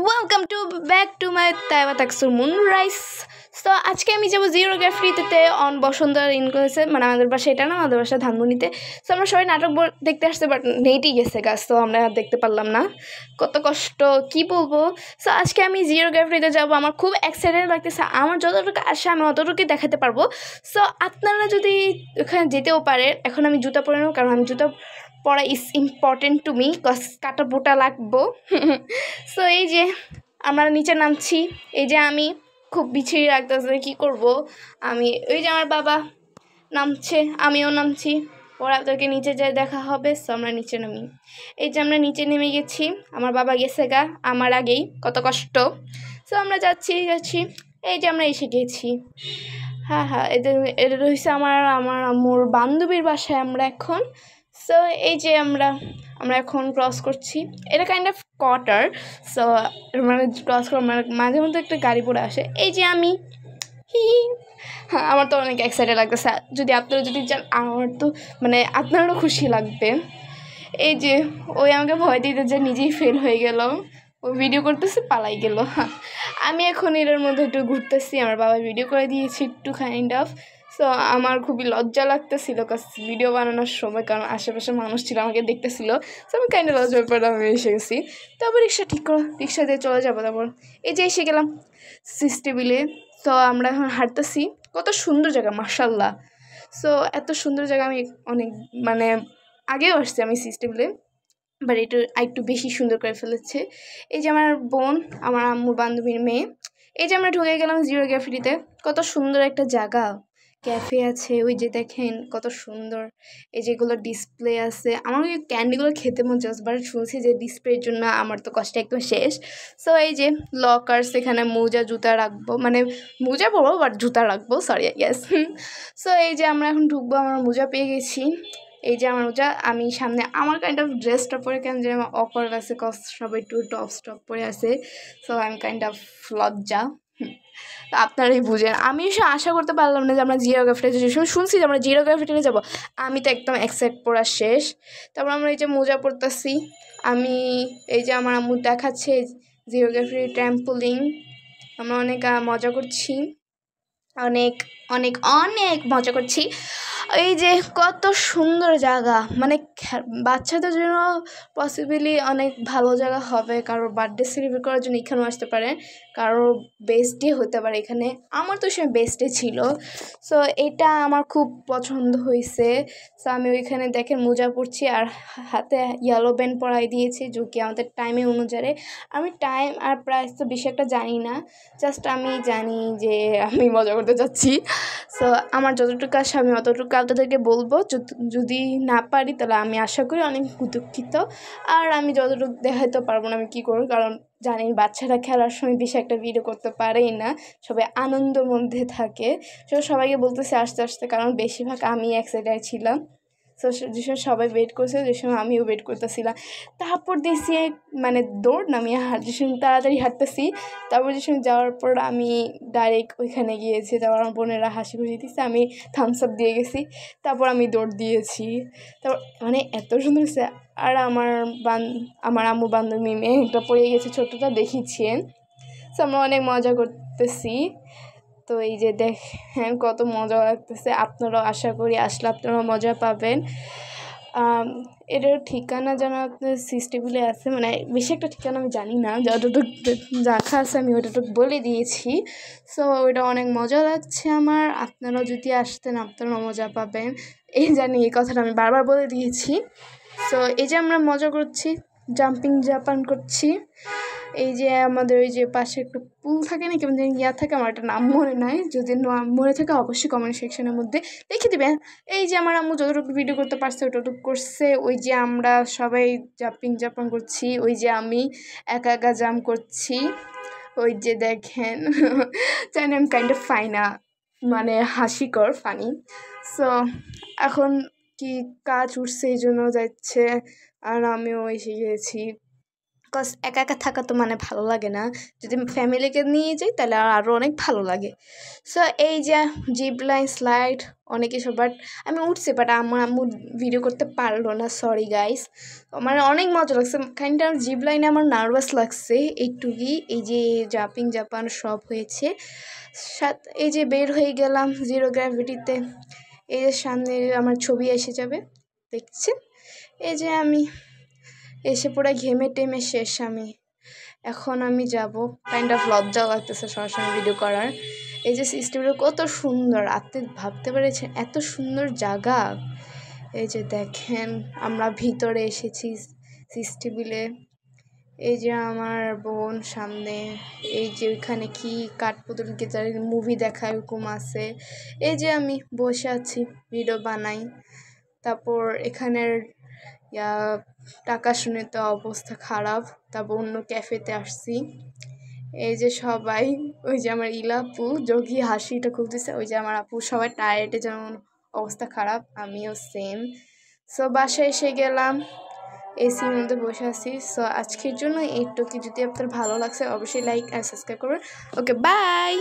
Welcome back to my Taiba Taksur Moonrise. So আজকে আমি যাবো জিওগ্রাফিতে অন বসুন্ধরা ইনকোয়েসে, মানে আমাদের বাসা এটা না, আমাদের বাসা ধানমন্ডিতে। সো আমরা সবাই নাটক দেখতে আসতে, বাট নেটই গেছে গাছ, তো আমরা দেখতে পারলাম না, কত কষ্ট কি বলবো। সো আজকে আমি জিওগ্রাফিতে যাবো, আমার খুব এক্সাইটেড লাগতেছে। আমার যতটুকু আসে আমি অতটুকুই দেখাতে পারবো। সো আপনারা যদি ওখানে যেতেও পারে, এখন আমি জুতা পরে নেব, কারণ আমি জুতা পড়া is important to me, cause কাটা বোটা লাগবো। সো এই যে আমরা নিচে নামছি, এই যে আমি খুব বিছিয়ে রাখতেছে, কী করবো আমি। ওই যে আমার বাবা নামছে, আমিও নামছি, ওরা আপনাদেরকে নিচে যায় দেখা হবে। সো আমরা নিচে নামি, এই যে আমরা নিচে নেমে গেছি, আমার বাবা গেছে গা আমার আগেই, কত কষ্ট। সো আমরা যাচ্ছি, এই যে আমরা এসে গেছি। হ্যাঁ, এটা রয়েছে আমার আম্মুর বান্ধবীর বাসায় আমরা এখন। সো এই যে আমরা এখন ক্রস করছি, এটা কাইন্ড অফ কোয়ার্টার। সো মানে ক্রস করে মাঝে মধ্যে একটা গাড়ি পড়ে আসে। এই যে আমি হ্যাঁ, আমার তো অনেক এক্সাইটেড লাগতেছে। আপনারা যদি চান, আমার তো মানে আপনারও খুশি লাগবে। এই যে ওই আমাকে ভয় দিতে যে নিজেই ফেল হয়ে গেল, ও ভিডিও করতেছে পালাই গেল। আমি এখন এর মধ্যে একটু ঘুরতেছি, আমার বাবা ভিডিও করে দিয়েছি একটু কাইন্ড অফ। সো আমার খুবই লজ্জা লাগতেছিল ভিডিও বানানোর সময়, কারণ আশেপাশে মানুষ ছিল আমাকে দেখতেছিল। সো আমি কাইন্ড লজ্জা ব্যাপারে আমি এসে গেছি। তারপর রিক্সা ঠিক করো, রিক্সা দিয়ে চলে যাবো। তারপর এই যে এসে গেলাম সিস্টেবিলে। তো আমরা এখন হাঁটতেছি, কত সুন্দর জায়গা মাশাল্লাহ। সো এত সুন্দর জায়গা আমি অনেক মানে আগেও আসছি আমি সিস্টেবিলে, বাট একটু বেশি সুন্দর করে ফেলেছে। এই যে আমার বোন, আমার আম্মুর বান্ধবীর মেয়ে। এই যে আমরা ঢুকে গেলাম জিওগ্রাফিতে, কত সুন্দর একটা জায়গা, ক্যাফে আছে, ওই যে দেখেন কত সুন্দর। এই যেগুলো ডিসপ্লে আছে, আমার ওই ক্যান্ডিগুলো খেতে মন চাচ্ছে, বাট শুনছি যে ডিসপ্লের জন্য আমার তো কষ্ট একদম শেষ। সো এই যে লকার্স, এখানে মোজা জুতা রাখবো, মানে মোজা পরবো বাট জুতা রাখবো, সরি ইয়েস। সো এই যে আমরা এখন ঢুকবো, আমরা মোজা পেয়ে গেছি। এই যে আমার মোজা, আমি সামনে আমার কাইন্ড অফ ড্রেসটা পরে কেন যে আমার অকওয়ার্ড আছে, কজ সবাই একটু টপ পরে আছে। So I am kind of লজ্জা। তো আপনারাই বুঝেন, আমি এসে আশা করতে পারলাম না যে আমরা জিওগ্রাফিতে শুনছি যে আমরা জিওগ্রাফিতে যাবো, আমি তো একদম এক্সাইট পড়া শেষ। তারপর আমরা এই যে মোজা পরতেছি, আমি এই যে আমার আম্মু দেখাচ্ছে জিওগ্রাফি ট্র্যাম্পোলিন, আমরা অনেক মজা করছি, অনেক অনেক অনেক মজা করছি। এই যে কত সুন্দর জায়গা, মানে বাচ্চাদের জন্য পসিবলি অনেক ভালো জায়গা হবে, কারোর বার্থডে সেলিব্রেট করার জন্য এখানেও আসতে পারে, কারোর বেস্ট ডে হতে পারে এখানে। আমার তো সে বেস্ট ডে ছিল। সো এটা আমার খুব পছন্দ হয়েছে। সো আমি ওইখানে দেখেন মোজা পরছি, আর হাতে ইয়েলো ব্যান্ড পরাই দিয়েছি, যে কি আমাদের টাইমে অনুযায়ী। আমি টাইম আর প্রাইস তো বেশি একটা জানি না, জাস্ট আমি জানি যে আমি মজা করতে যাচ্ছি। সো আমার যতটুকু আসে আমি অতটুকু আপনাদেরকে বলবো, যদি না পারি তাহলে আমি আশা করি অনেক দুঃখিত। আর আমি যতটুকু দেখাতে পারবো না আমি কী করবো, কারণ জানি বাচ্চারা খেলার সময় বেশি একটা ভিডিও করতে পারেই না, সবাই আনন্দের মধ্যে থাকে। সবাইকে বলতেছে আস্তে আস্তে, কারণ বেশিরভাগ আমি এক্সাইটেড ছিলাম। সো যে সময় সবাই ওয়েট করছে, যে সময় আমিও ওয়েট করতেছিলাম। তারপর দেখছি মানে দৌড় নামিয়ে যে সময় তাড়াতাড়ি হাঁটতেছি। তারপর যে সময় যাওয়ার পর আমি ডাইরেক্ট ওইখানে গিয়েছি, তারপর আমার বোনেরা হাসি খুশি দিচ্ছে, আমি থামস আপ দিয়ে গেছি, তারপর আমি দৌড় দিয়েছি। তারপর মানে এত সুন্দর হচ্ছে। আর আমার আম্মু বান্ধবী মেয়ে একটা পড়ে গেছে, ছোটোটা দেখিয়েছেন। সো আমরা অনেক মজা করতেছি। তো এই যে দেখেন কত মজা লাগতেছে, আপনারাও আশা করি আসলে আপনারাও মজা পাবেন। এটার ঠিকানা যেন আপনার সিস্টেবলে আছে, মানে বেশি একটা ঠিকানা আমি জানি না, যতটুকু রাখা আছে আমি ওইটুকু বলে দিয়েছি। সো ওইটা অনেক মজা লাগছে আমার, আপনারাও যদি আসতেন আপনারাও মজা পাবেন, এই জানি এই কথাটা আমি বারবার বলে দিয়েছি। সো এই যে আমরা মজা করছি, জাম্পিং জাপান করছি। এই যে আমাদের ওই যে পাশে একটা পুল থাকে না, কেমন যেন থাকে, আমার একটা নাম মনে নাই, যদি মনে থাকে অবশ্যই কমেন্ট সেকশনের মধ্যে লিখে দেবেন। এই যে আমার আম্মু যতটুকু ভিডিও করতে পারছে ওটুকু করছে। ওই যে আমরা সবাই জাম্পিং জাপান করছি, ওই যে আমি একা একা জাম্প করছি, ওই যে দেখেন। জানি আমি কাইন্ড অফ ফাইনা, মানে হাসিকর ফানি। সো এখন কি কাজ উঠছে এই জন্য যাচ্ছে, আর আমিও এসে গিয়েছি। বিকজ একা একা থাকা তো মানে ভালো লাগে না, যদি ফ্যামিলিকে নিয়ে যাই তাহলে আরও অনেক ভালো লাগে। সো এই যে জিপ লাইন স্লাইড অনেক কিছু, বাট আমি উঠছি, বাট আমার আম্মু ভিডিও করতে পারলো না, সরি গাইস। আমার অনেক মজা লাগছে, কাইন্ড অফ জিপ লাইনে আমার নার্ভাস লাগছে এইটুকুই। এই যে জাম্পিং জাপান সব হয়েছে, এই যে বের হয়ে গেলাম জিরো গ্র্যাভিটিতে। এই যে সামনে আমার ছবি এসে যাবে, দেখছেন? এই যে আমি এসে পুরো ঘেমে টেমে শেষ। এখন আমি যাব, কাইন্ড অফ লজ্জা লাগতেছে সরাসরি ভিডিও করার। এই যে সিস্টেমটা কত সুন্দর, আপনি ভাবতে পেরেছেন এত সুন্দর জায়গা? এই যে দেখেন আমরা ভিতরে এসেছি সিস্টেবিলে। এই যে আমার বোন সামনে, এই যে ওইখানে কি কাঠপুতুল গেজারি মুভি দেখায় ওরকম আছে। এই যে আমি বসে আছি ভিডিও বানাই। তারপর এখানের টাকা শুনে তো অবস্থা খারাপ, তারপর অন্য ক্যাফেতে আসছি। এই যে সবাই, ওই যে আমার ইলাপু যোগী হাসিটা খুলতেছে, ওই যে আমার আপু, সবাই টায়ার্ডে যেমন অবস্থা খারাপ, আমিও সেম। সো বাসায় এসে গেলাম, এসির মধ্যে বসে আছি। সো আজকের জন্য এইটুকু, যদি আপনার ভালো লাগছে অবশ্যই লাইক আর সাবস্ক্রাইব করবেন। ওকে, বাই।